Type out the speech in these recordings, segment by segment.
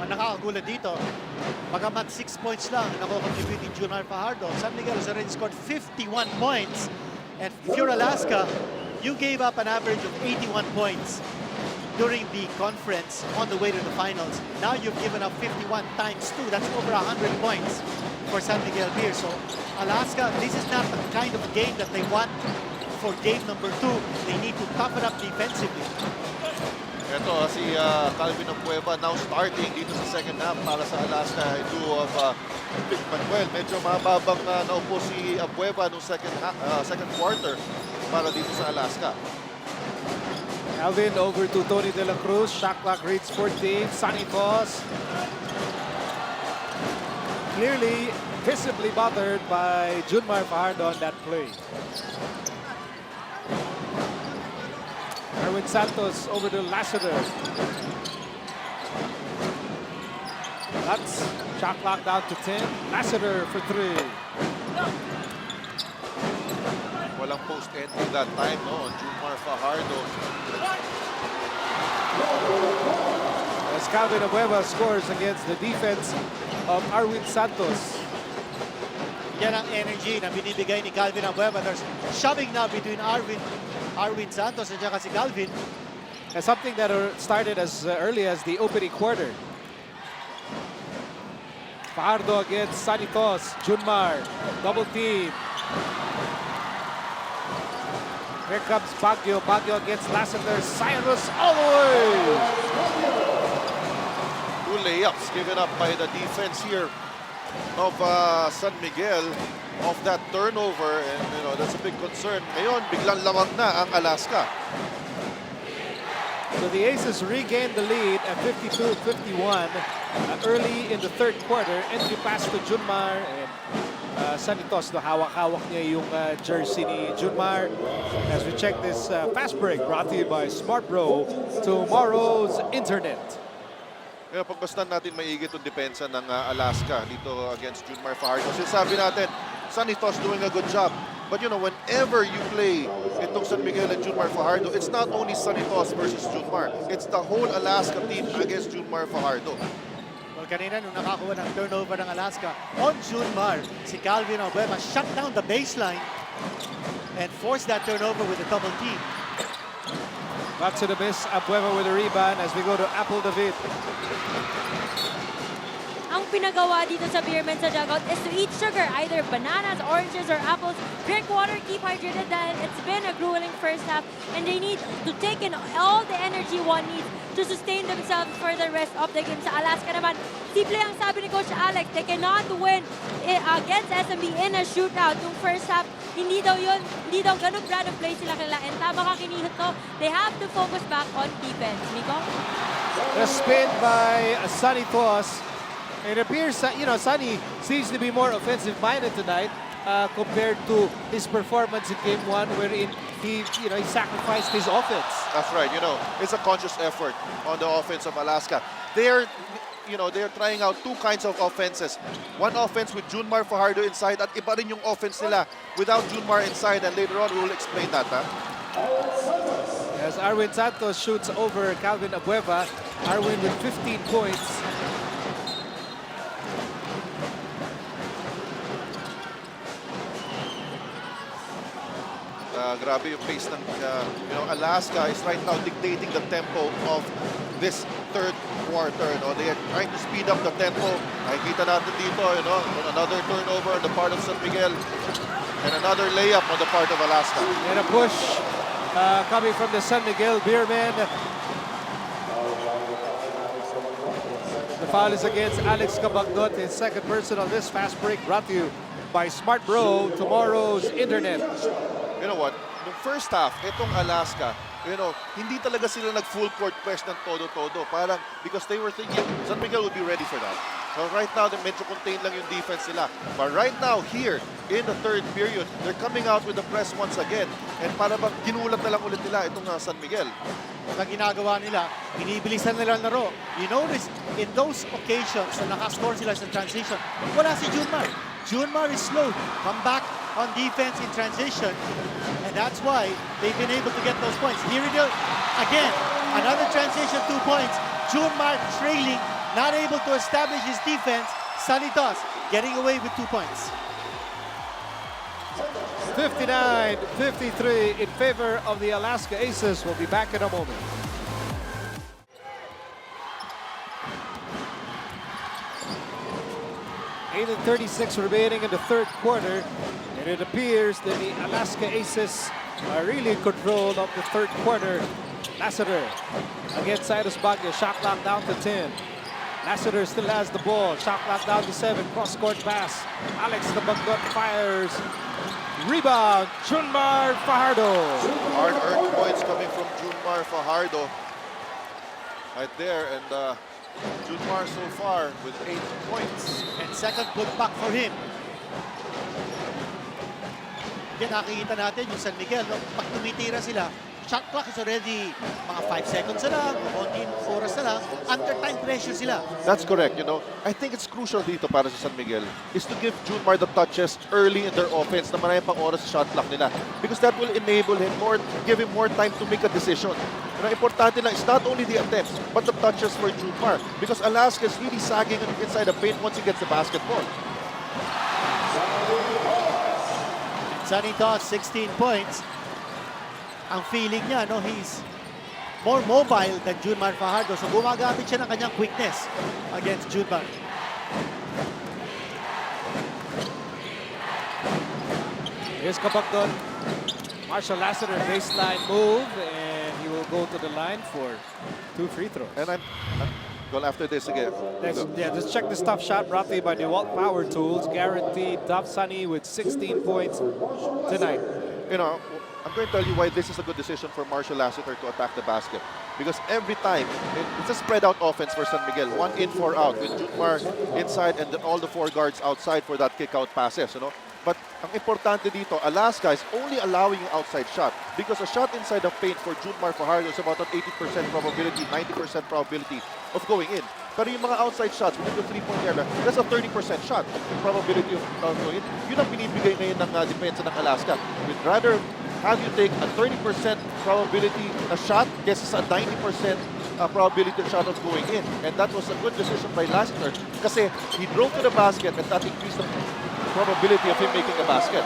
nakakagulat dito, bagamat 6 points lang nakocontribute ni Junmar Fajardo, San Miguel has already scored 51 points. And if you're Alaska, you gave up an average of 81 points during the conference on the way to the finals. Now you've given up 51 times 2. That's over 100 points for San Miguel Beer. So Alaska, this is not the kind of game that they want for game number 2. They need to toughen up defensively. Ito si Calvin Abueva now starting dito sa second half para sa Alaska. Duo of Vic Manuel. Medyo mababang naupo si Abueva noong second quarter para dito sa Alaska. Calvin over to Tony De La Cruz. Shot clock reads 14. Santos clearly visibly bothered by Junmar Fajardo on that play. Erwin Santos over to Lassiter. That's shot clock down to 10. Lassiter for 3. Walang post entry that time, no? Junmar Fajardo. As Calvin Abueva scores against the defense of Erwin Santos. Yan ang energy na binibigay ni Calvin Abueva. There's shoving now between Erwin Santos and si Calvin. And something that started as early as the opening quarter. Fajardo against Santos. Junmar, double team. Here comes Baguio. Baguio against Lassiter. Cyrus all the way. 2 layups given up by the defense here of San Miguel of that turnover, and that's a big concern. Ngayon, biglang lamang na ang Alaska. So the Aces regained the lead at 52-51 early in the third quarter. Entry pass to Junmar, and Santos, hawak-hawak niya yung jersey ni Junmar. As we check this fast break brought to you by Smart Bro, tomorrow's internet. Kaya pagbastan natin maigit yung depensa ng Alaska dito against Junmar Fajardo. Sinasabi natin, Santos doing a good job. But whenever you play itong San Miguel and Junmar Fajardo, it's not only Santos versus Junmar. It's the whole Alaska team against Junmar Fajardo. Well, kanina nung nakakuha ng turnover ng Alaska on Junmar, si Calvin Abueva shut down the baseline and forced that turnover with a double team. Back to the miss, Abueva with a rebound as we go to Apple David. Ang pinagawa dito sa Beermen sa dugout is to eat sugar, either bananas, oranges, or apples. Drink water, keep hydrated dahil it's been a grueling first half and they need to take in all the energy one needs to sustain themselves for the rest of the game. Sa Alaska naman, simple ang sabi ni Coach Alex, they cannot win against SMB in a shootout. Yung first half, hindi daw ganun brand of play sila kailangan. And tama ka kinihit to, they have to focus back on defense. Nico? The spin by Santos. It appears that, Sunny seems to be more offensive-minded tonight compared to his performance in Game 1 wherein he sacrificed his offense. That's right. It's a conscious effort on the offense of Alaska. They're trying out two kinds of offenses. One offense with Junmar Fajardo inside at iba rin yung offense nila without Junmar inside, and later on we will explain that. As Erwin Santos shoots over Calvin Abueva, Erwin with 15 points. Grabe yung pace ng Alaska is right now dictating the tempo of this third quarter. They are trying to speed up the tempo. Nakikita natin dito, another turnover on the part of San Miguel and another layup on the part of Alaska. And a push coming from the San Miguel Beermen. The foul is against Alex Cabagnot, his second personal. This fast break brought to you by Smart Bro, tomorrow's internet. You know what? Nung first half, itong Alaska, hindi talaga sila nag-full court press ng todo-todo. Parang because they were thinking San Miguel would be ready for that. So right now, medyo contained lang yung defense nila. But right now, here, in the third period, they're coming out with the press once again. And para bang ginulat na lang ulit nila itong San Miguel. Ang ginagawa nila, binibilisan nila ang laro. You notice, in those occasions na nakascore sila sa transition, wala si Junmar. Junmar is slow. Come back on defense in transition. And that's why they've been able to get those points. Here we go. Again, another transition, 2 points. Junmar trailing not able to establish his defense. Sanitos getting away with 2 points. 59-53 in favor of the Alaska Aces. We'll be back in a moment. Eight and 36 remaining in the third quarter, and it appears that the Alaska Aces are really in control of the third quarter. Lassiter against Cyrus Baguio, shot clock down to 10. Lassiter still has the ball, shot clock down to 7, cross-court pass. Alex the Bagdot fires. Rebound, Junmar Fajardo. Hard-earned points coming from Junmar Fajardo. Right there, and Junmar so far with 8 points. And second putback for him. Yan, nakikita natin yung San Miguel, no? Pag tumitira sila, shot clock is already mga 5 seconds na lang, konting oras na lang, under time pressure sila. That's correct, you know. I think it's crucial dito para sa San Miguel is to give Junmar the touches early in their offense na marami pang oras sa shot clock nila. Because that will enable him more, give him more time to make a decision. Pero importante lang is not only the attempts, but the touches for Junmar. Because Alaska is really sagging inside the paint once he gets the basketball. Sanitos, 16 points. Ang feeling niya, no, he's more mobile than Junmar Fajardo. So gumagamit siya ng kanyang quickness against Junmar. Here's Kabakdon. Marshall Lassiter, baseline move, and he will go to the line for 2 free throws. And I'm well after this again. Next, yeah, just check this tough shot brought to you by DeWalt Power Tools. Guaranteed Dov Sunny with 16 points tonight. You know, I'm going to tell you why this is a good decision for Marshall Lassiter to attack the basket. Because every time, it's a spread out offense for San Miguel. 1 in, 4 out with Junmar inside and then all the 4 guards outside for that kick out passes, you know. But ang importante dito, Alaska is only allowing an outside shot because a shot inside the paint for Junmar Fajardo is about an 80% probability, 90% probability of going in. Pero yung mga outside shots within the 3-point area, that's a 30% shot probability of going in. Yun ang binibigay ngayon ng depensa ng Alaska. We'd rather have you take a 30% probability na shot kesa sa 90% probability shot of going in. And that was a good decision by Lassiter kasi he drove to the basket and that increased the probability of him making a basket.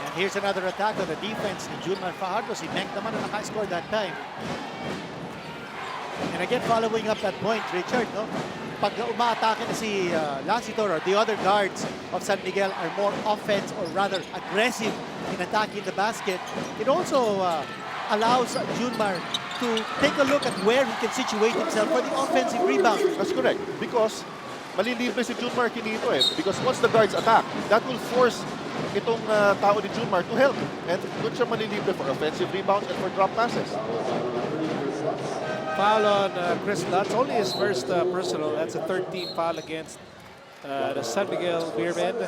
And here's another attack on the defense ni Junmar Fajardo. Si Meng naman na naka-score that time. And again, following up that point, Richard, no? Pag umaatake na si Lassiter or the other guards of San Miguel are more offense or rather aggressive in attacking the basket, it also allows Junmar to take a look at where he can situate himself for the offensive rebound. That's correct because malilibre si Junmar kinito eh. Because once the guards attack, that will force itong tao ni Junmar to help. And doon siya malilibre for offensive rebounds and for drop passes. Foul on Chris Lutz, only his first personal. That's a 13th foul against the San Miguel Beermen.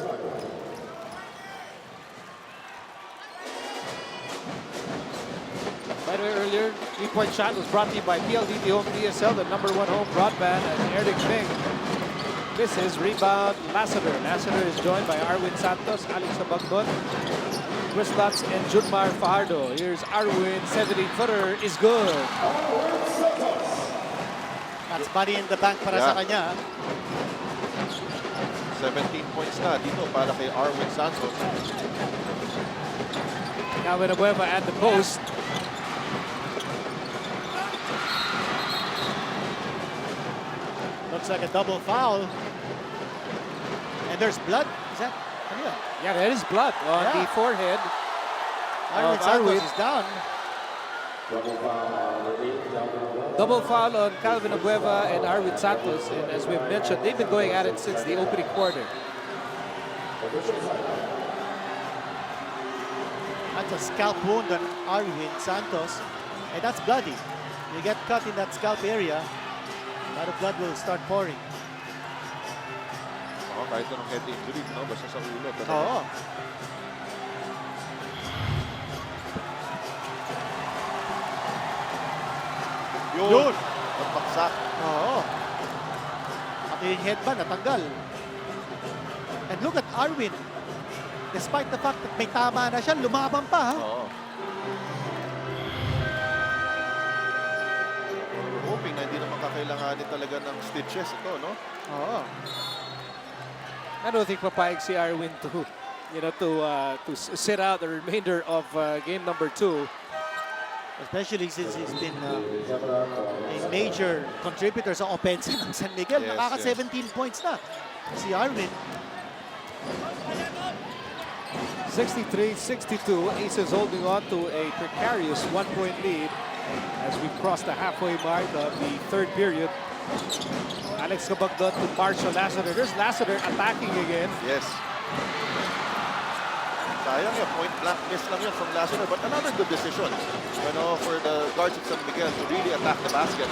By the way, earlier, 3-point shot was brought to you by PLDT Home DSL, the #1 home broadband, as Eric Meng. This is rebound Lassiter. Lassiter is joined by Arwin Santos, Alex Abagdon, Chris Lutz, and Junmar Fajardo. Here's Arwin, 17-footer is good. That's money in the bank para sa kanya. 17 points na dito para kay Arwin Santos. Now Villanueva at the post. Looks like a double foul. And there's blood. Is that? Yeah, there is blood on the forehead. Arwin Santos is down. Double foul on Calvin Abueva and Arwin Santos. And as we've mentioned, they've been going at it since the opening quarter. That's a scalp wound on Arwin Santos. And that's bloody. You get cut in that scalp area, a lot of blood will start pouring. Kahit anong head injury, no? Basta sa ulo. Oo. Yun! Nagpaksak. Oo. Pati yung headband natanggal. And look at Arwin. Despite the fact that may tama na siya, lumaban pa. Ha? Oo. Hoping na hindi na makakailangan kailanganin talaga ng stitches ito, no? Oo. I don't think papayag si Arwin to, to sit out the remainder of game number 2. Especially since he's been a major contributor sa offense ng San Miguel. Yes, Nakaka yes. 17 points na si Arwin. 63-62. Aces holding on to a precarious 1-point lead as we cross the halfway mark of the third period. Alex Cabagdon to Marshall Lassiter. There's Lassiter attacking again. Yes. Sayang yan, point blank miss lang yun from Lassiter, but another good decision, for the guards of San Miguel to really attack the basket.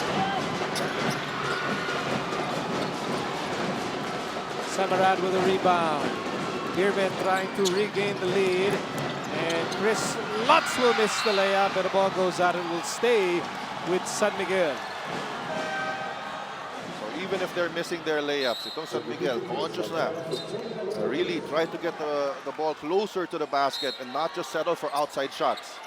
Samarad with a rebound. Bierman trying to regain the lead. And Chris Lutz will miss the layup, and the ball goes out and will stay with San Miguel. So even if they're missing their layups, itong San Miguel, conscious na. Really try to get the ball closer to the basket and not just settle for outside shots.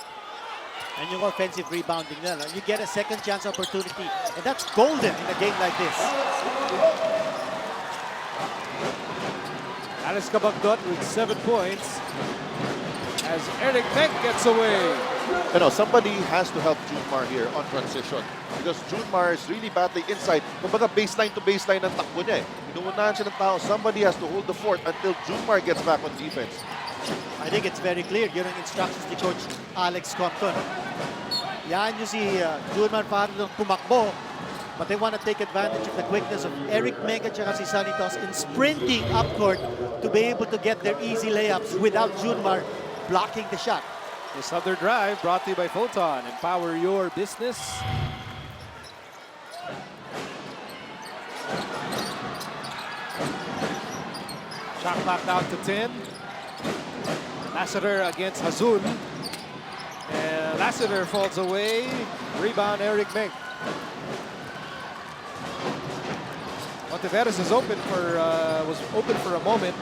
And yung offensive rebounding na, no? You get a second chance opportunity. And that's golden in a game like this. Alex Cabagdon with 7 points as Eric Beck gets away. Somebody has to help Junmar here on transition because Junmar is really battling inside. Kumbaga baseline to baseline ang takbo niya eh. Inuunahan siya ng tao. Somebody has to hold the fort until Junmar gets back on defense. I think it's very clear. Yun ang instructions ni Coach Alex Compton. Yan yung si Junmar Fajardo tumakbo. But they want to take advantage of the quickness of Eric Meng at saka si Sanitos in sprinting upcourt to be able to get their easy layups without Junmar blocking the shot. This other drive brought to you by Photon. Empower your business. Shot clock down to 10. Lassiter against Hazul. And Lassiter falls away. Rebound Eric Meng. Monteveros is was open for a moment.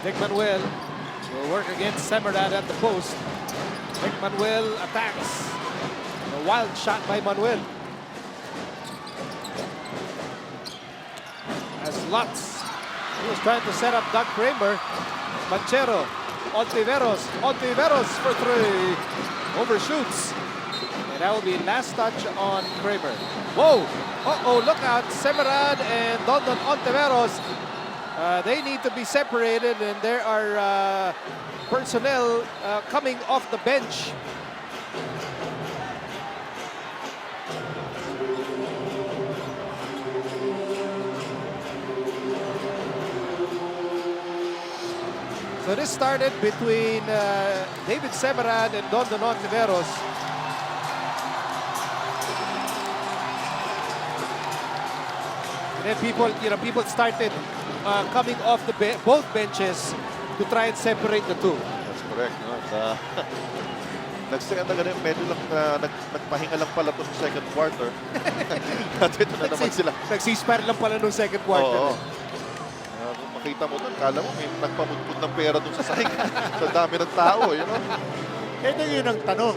Nick Manuel will work against Semerad at the post. Nick Manuel attacks. A wild shot by Manuel. As Lutz, he was trying to set up Doug Kramer. Manchero, Ontiveros for 3. Overshoots. And that will be last touch on Kramer. Whoa! Uh-oh, look out. Semerad and Dondon Ontiveros. They need to be separated, and there are personnel coming off the bench. So this started between David Semerad and Dondon Ontiveros. And then people started coming off both benches to try and separate the two. That's correct. Medyo lang nagpahinga lang pala itong second quarter. At ito na naman sila. Nag-ceasefire lang pala nung second quarter. Oo. Kung makita mo doon, kala mo may nagpamudpud ng pera doon sa sahig. Sa dami ng tao, Ito yun ang tanong.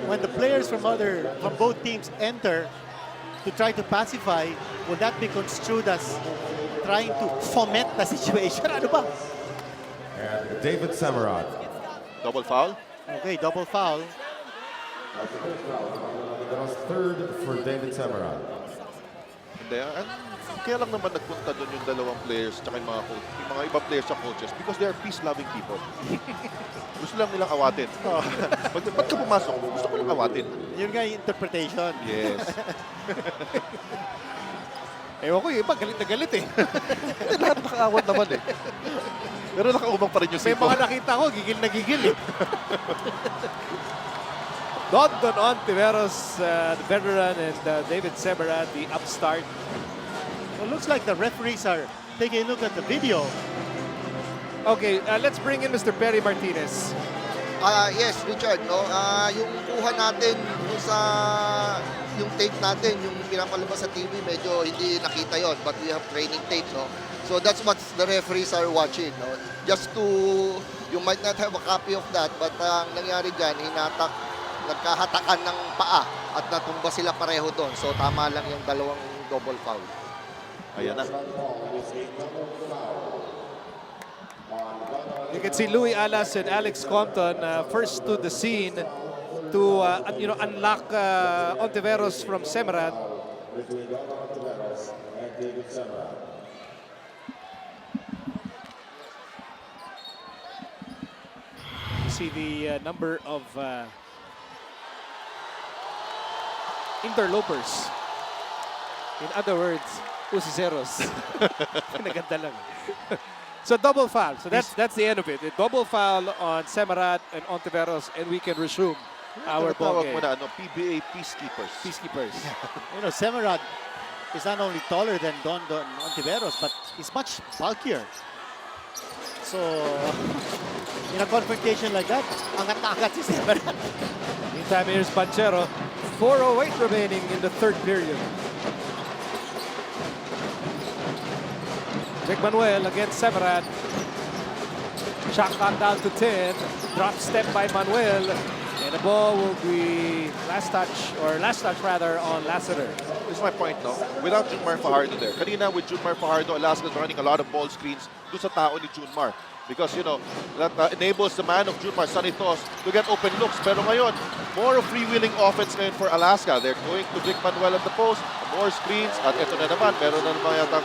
When the players from both teams enter to try to pacify, will that be construed as trying to foment the situation? Ano ba? And David Semerad. Double foul. Okay, double foul. That was third for David Semerad. Hindi. Kaya lang naman nagpunta doon yung dalawang players tsaka yung mga ibang players sa coaches because they are peace-loving people. Gusto lang nilang awatin. Pag ka pumasok, gusto ko lang awatin. Yun nga yung interpretation. Yes. Ewan ko, yung iba galit na galit eh. Lahat nakaawat naman eh. Pero nakaubang pa rin yung May sipo. mga nakita ko, gigil na gigil eh. Dondon Ontiveros, the veteran, and David Semerad, the upstart. Well, looks like the referees are taking a look at the video. Okay, let's bring in Mr. Perry Martinez. Yes, Richard, no? Yung kuha natin yung tape natin, yung pinapalabas sa TV, medyo hindi nakita yon, but we have training tape, no? So that's what the referees are watching, no? Just to, you might not have a copy of that, but ang nangyari dyan, nagkahatakan ng paa at natumba sila pareho doon. So tama lang yung dalawang double foul. Ayan na. You can see Louis Alas and Alex Compton first to the scene to unlock Ontiveros from Semerad. Between Don Ontiveros and David Semrad. You see the number of interlopers. In other words, usiseros. Pinaganda lang. So double foul. So that's the end of it. A double foul on Semerad and Ontiveros, and we can resume our ball Tinatawag mo game. na PBA peacekeepers. Peacekeepers. You know, Semerad is not only taller than Don Ontiveros, but he's much bulkier. So, in a confrontation like that, angat-angat si Semerad. Meantime, here's Banchero. 4:08 remaining in the third period. Vic Manuel against Semerad. Shot clock down to 10. Drop step by Manuel. And the ball will be last touch rather, on Lassiter. This is my point, no? Without Junmar Fajardo there. Kanina with Junmar Fajardo, Alaska's running a lot of ball screens doon sa tao ni Junmar. Because, you know, that enables the man of Junmar, Sanitos, to get open looks. Pero ngayon, more of freewheeling offense ngayon for Alaska. They're going to Vic Manuel at the post, more screens. At ito na naman, meron na naman yata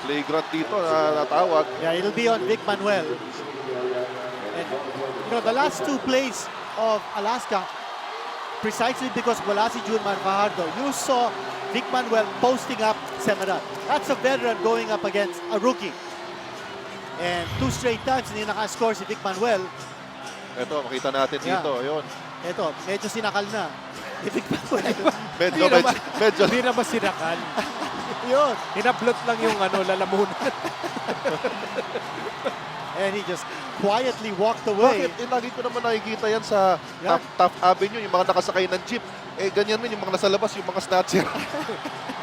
flagrant dito na natawag. Yeah, it'll be on Vic Manuel. And, you know, the last two plays of Alaska, precisely because wala si Junmar Fajardo, you saw Vic Manuel posting up Semerad. That's a veteran going up against a rookie. And 2 straight times hindi nakascore si Vic Manuel. Ito, makita natin dito. Ayun. Ito, medyo sinakal na ni Vic Manuel. Medyo. Hindi naman sinakal. Yun. Hinablot lang yung lalamunan. And he just quietly walked away. Bakit? Lagi ko naman nakikita yan sa Top Avenue, yung mga nakasakay ng jeep. Ganyan din, yung mga nasa labas, yung mga snatcher.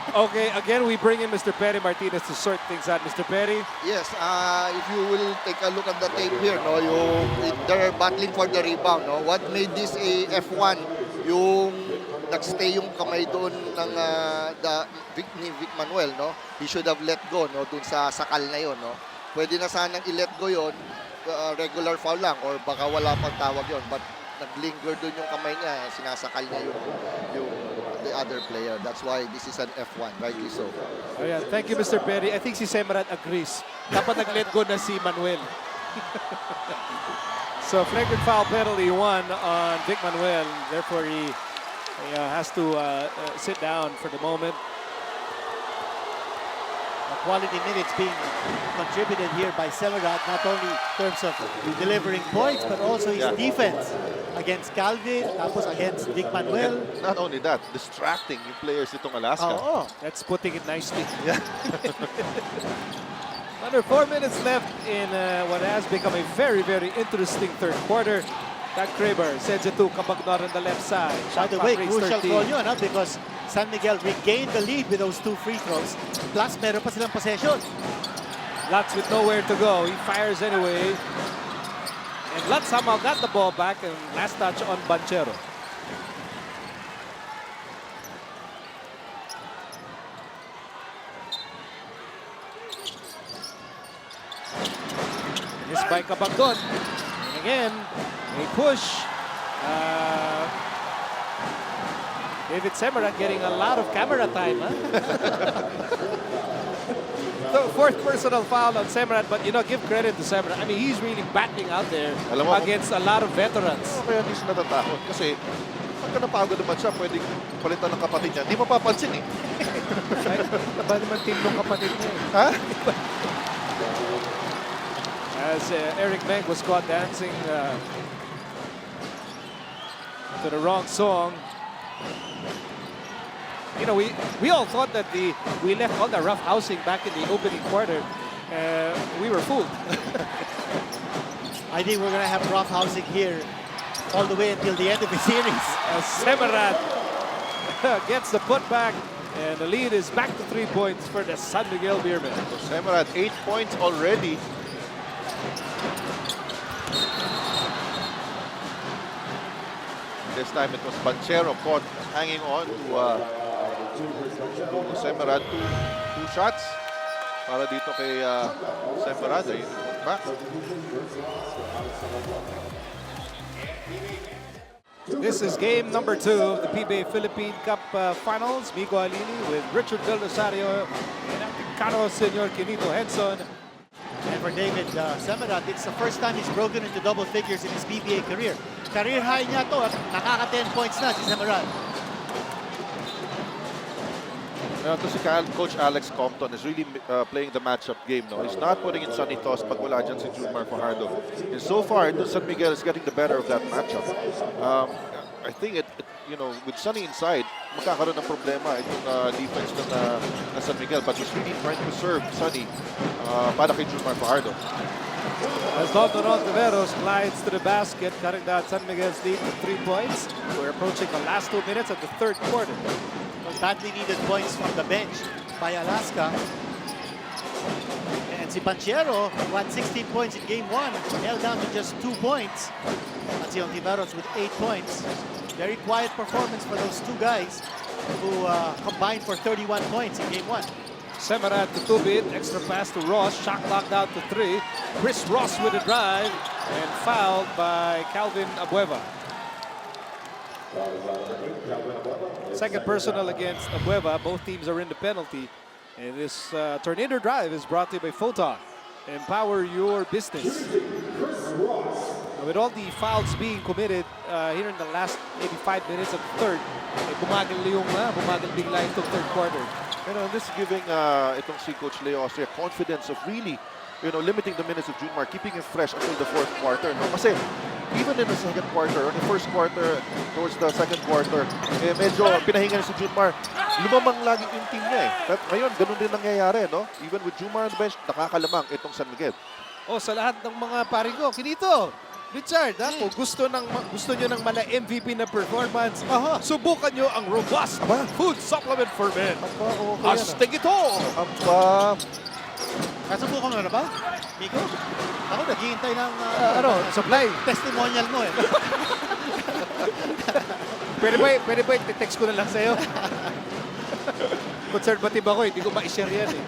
Okay, again, we bring in Mr. Perry Martinez to sort things out. Mr. Perry? Yes, if you will take a look at the tape here, no, they're battling for the rebound. No? What made this a F1? Yung nagstay yung kamay doon ng ni Vic Manuel, no? He should have let go, no, doon sa sakal na yon, no? Pwede na sanang i-let go yon, regular foul lang, or baka wala pang tawag yon, but naglinger doon yung kamay niya, sinasakal niya yung the other player. That's why this is an F1, rightly so. Oh yeah, thank you, Mr. Perry. I think si Semerad agrees. Dapat nag-let go na si Manuel. So, flagrant foul penalty 1 on Vic Manuel. Therefore, he has to sit down for the moment. Quality minutes being contributed here by Semerad, not only in terms of delivering points, but also his defense against Calvin, tapos against Vic Manuel. Not only that, distracting yung players itong Alaska. Oo. That's putting it nicely. Under 4 minutes left in what has become a very, very interesting third quarter. Doug Kraber sends it to Kabagdor on the left side. By Shot the clock way, reads crucial 13. call yun, because San Miguel regained the lead with those 2 free throws. Plus, meron pa silang possession. Lutz with nowhere to go. He fires anyway. And Lutz somehow got the ball back, and last touch on Banchero. This by Kabagdon. And again, a push. David Semerad getting a lot of camera time. Huh? The 4th personal foul on Semerad, but give credit to Semerad. I mean, he's really battling out there Alam mo, against a lot of veterans. Kaya hindi siya natatakot. Kasi pagka napagod naman siya, pwedeng palitan ng kapatid niya. Hindi mapapansin eh. Ba naman team ng kapatid niya? Ha? As Eric Meng was caught dancing to the wrong song. We all thought that we left all the rough housing back in the opening quarter. We were fooled. I think we're going to have rough housing here all the way until the end of the series. As Semerad gets the putback, and the lead is back to 3 points for the San Miguel Beermen. Semerad, 8 points already. This time it was Banchero caught hanging on to Semerad. Two shots para dito kay Semerad. Back. This is game number 2 of the PBA Philippine Cup Finals. Migo Alini with Richard Del Rosario and Apicano Senor Quinito Henson. And for David Semerad, it's the first time he's broken into double figures in his PBA career. Career high niya to at nakaka-10 points na si Semerad. To si Coach Alex Compton is really playing the matchup game. No, he's not putting in Sunny Toss pag wala dyan si Junmar Fajardo. And so far, San Miguel is getting the better of that matchup. I think with Sunny inside, magkakaroon ng problema itong defense na San Miguel. But he's really trying to serve Sunny para kay Junmar Fajardo. As Don Tiveros glides to the basket, cutting down San Miguel's lead to 3 points. We're approaching the last 2 minutes of the third quarter. Badly needed points from the bench by Alaska. And si Banchero, who had 16 points in game 1, held down to just 2 points. At si Ontiveros with 8 points. Very quiet performance for those two guys who combined for 31 points in game 1. Semerad to Tubit, extra pass to Ross, shot clock down to 3. Chris Ross with a drive and fouled by Calvin Abueva. Second personal against Abueva. Both teams are in the penalty. And this tornado drive is brought to you by Photon. Empower your business. With all the fouls being committed here in the last maybe 5 minutes of the third, bumagal bigla itong third quarter. This is giving itong si Coach Leo Austria confidence of really limiting the minutes of Junmar, keeping him fresh until the fourth quarter. No? Kasi even in the second quarter, or the first quarter, towards the second quarter, medyo pinahinga si Junmar. Lumamang lagi yung team niya eh. At ngayon, ganun din nangyayari, no? Even with Junmar on the bench, nakakalamang itong San Miguel. Sa lahat ng mga pari ko, Kinito, Richard, kung gusto nyo ng mala MVP na performance, subukan nyo ang robust food supplement for men. Astig ito! Nasubukan mo na ba, Miko? Ako naghihintay ng supply. testimonial mo eh. Pwede ba i-text ko na lang sa'yo? Conservative ako, hindi ko ma-share yan eh.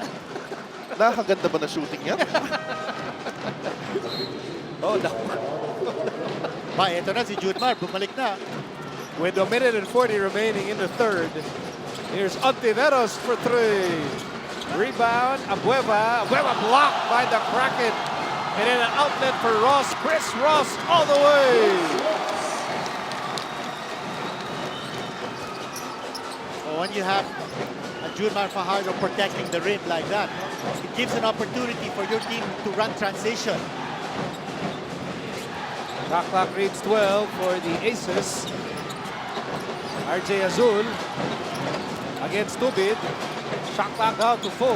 Nakakaganda ba na shooting yan? Ito na si Junmar, bumalik na. With a minute and 40 remaining in the third, here's Ontiveros for 3. Rebound, Abueva blocked by the Kraken. And then an outlet for Ross. Chris Ross all the way. When you have Junmar Fajardo protecting the rim like that, it gives an opportunity for your team to run transition. Shot clock reads 12 for the Aces. RJ Azul against Tubid. Shot clock down to 4.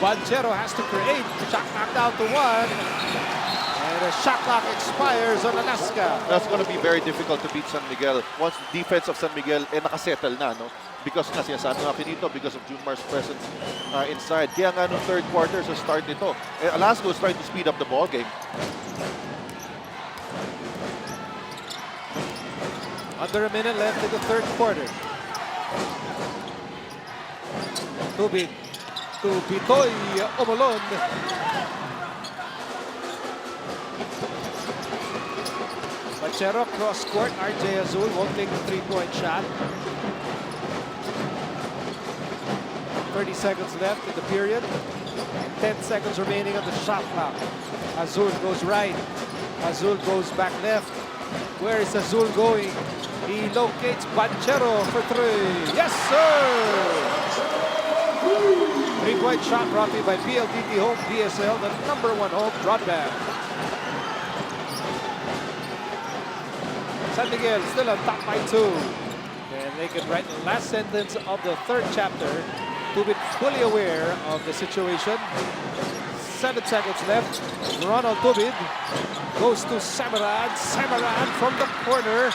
Banchero has to create. Shot clock down to 1. And the shot clock expires on Alaska. That's going to be very difficult to beat San Miguel once the defense of San Miguel nakasettle na, no? Because nga sinasabi nga Finito, because of Junmar's presence inside. Kaya nga nung third quarter sa start nito, Alaska was trying to speed up the ball game. Under a minute left in the third quarter. Tubig to Bitoy Omolon. Banchero cross court. RJ Azul won't take the three-point shot. 30 seconds left in the period. 10 seconds remaining on the shot clock. Azul goes right. Azul goes back left. Where is Azul going? He locates Banchero for 3. Yes, sir! Three-point shot brought to you by PLDT Home DSL, the #1 home broadband. San Miguel still on top by 2. And they can write the last sentence of the third chapter to be fully aware of the situation. 7 seconds left. Ronald Tubid goes to Semerad. Semerad from the corner.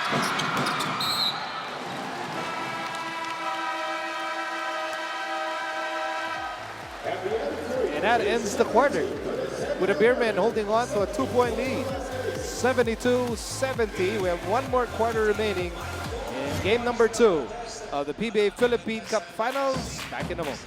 And that ends the quarter with the Beermen holding on to a 2-point lead. 72-70. We have one more quarter remaining in game number 2 of the PBA Philippine Cup Finals. Back in a moment.